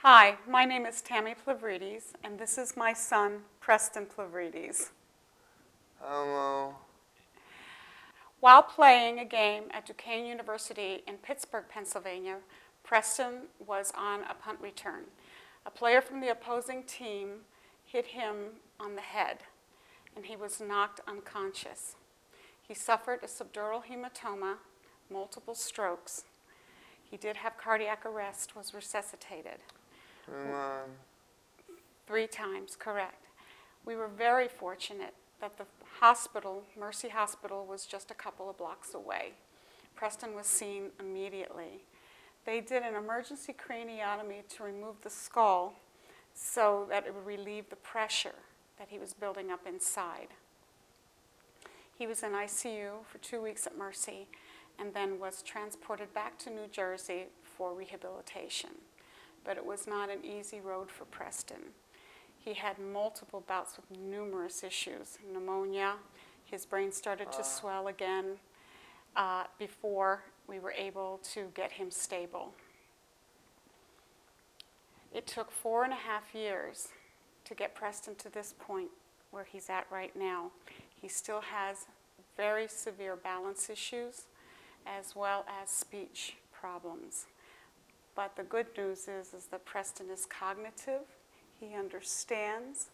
Hi, my name is Tammy Plavrides, and this is my son, Preston Plavrides. Hello. While playing a game at Duquesne University in Pittsburgh, Pennsylvania, Preston was on a punt return. A player from the opposing team hit him on the head, and he was knocked unconscious. He suffered a subdural hematoma, multiple strokes. He did have cardiac arrest, was resuscitated. 3 times, correct. We were very fortunate that the hospital, Mercy Hospital, was just a couple of blocks away. Preston was seen immediately. They did an emergency craniotomy to remove the skull so that it would relieve the pressure that he was building up inside. He was in ICU for 2 weeks at Mercy and then was transported back to New Jersey for rehabilitation. But it was not an easy road for Preston. He had multiple bouts with numerous issues. Pneumonia, his brain started to swell again before we were able to get him stable. It took 4.5 years to get Preston to this point where he's at right now. He still has very severe balance issues as well as speech problems. But the good news is that Preston is cognitive. He understands.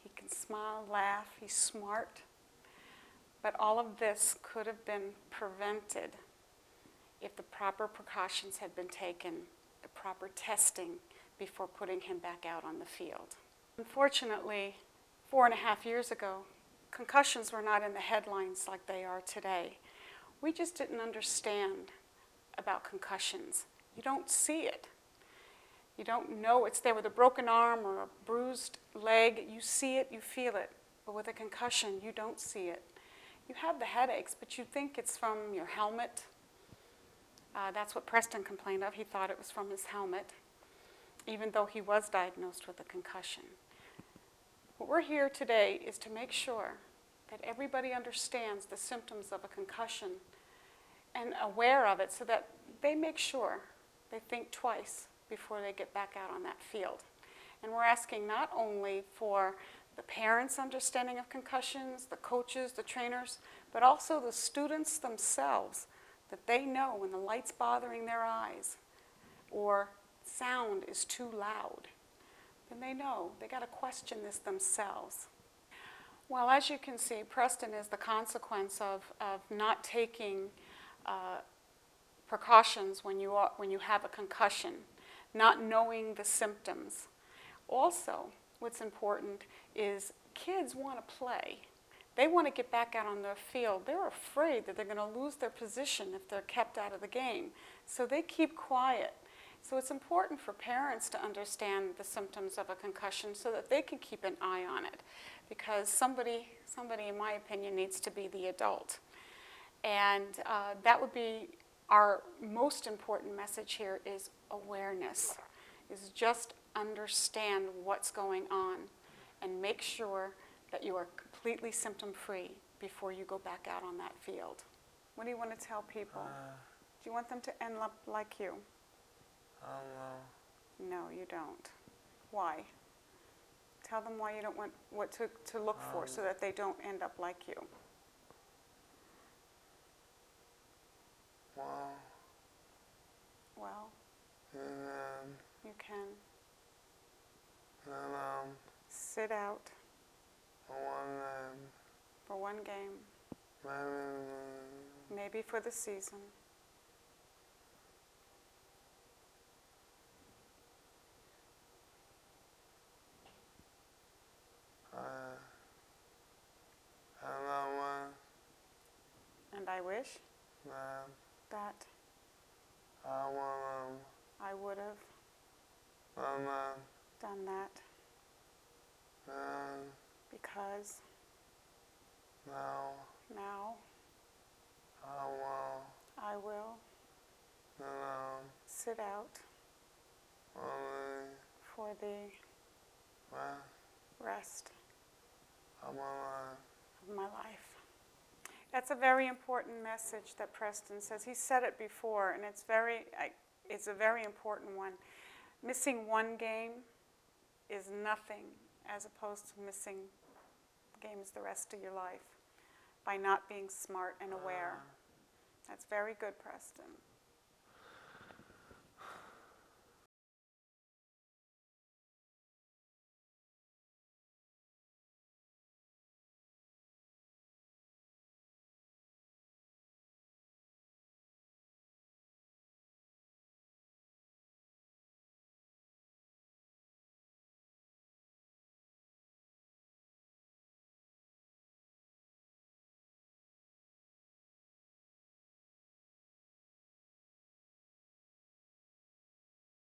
He can smile, laugh. He's smart. But all of this could have been prevented if the proper precautions had been taken, the proper testing before putting him back out on the field. Unfortunately, 4.5 years ago, concussions were not in the headlines like they are today. We just didn't understand about concussions. You don't see it. You don't know it's there with a broken arm or a bruised leg. You see it, you feel it. But with a concussion, you don't see it. You have the headaches, but you think it's from your helmet. That's what Preston complained of. He thought it was from his helmet, even though he was diagnosed with a concussion. What we're here today is to make sure that everybody understands the symptoms of a concussion and aware of it so that they make sure they think twice before they get back out on that field. And we're asking not only for the parents' understanding of concussions, the coaches, the trainers, but also the students themselves, that they know when the light's bothering their eyes or sound is too loud, then they know they got to question this themselves. Well, as you can see, Preston is the consequence of not taking precautions when you have a concussion, not knowing the symptoms. Also, what's important is kids want to play. They want to get back out on the field. They're afraid that they're going to lose their position if they're kept out of the game. So they keep quiet. So it's important for parents to understand the symptoms of a concussion so that they can keep an eye on it. Because somebody in my opinion, needs to be the adult. And that would be our most important message here is awareness, is just understand what's going on and make sure that you are completely symptom-free before you go back out on that field. What do you want to tell people? Do you want them to end up like you? No, you don't. Why? Tell them why you don't want what to look for so that they don't end up like you. Well, you can sit out for one game, maybe for the season. And I wish that I would have done that because now I will sit out for the rest of my life. That's a very important message that Preston says. He said it before, and it's a very important one. Missing one game is nothing as opposed to missing games the rest of your life by not being smart and aware. That's very good, Preston.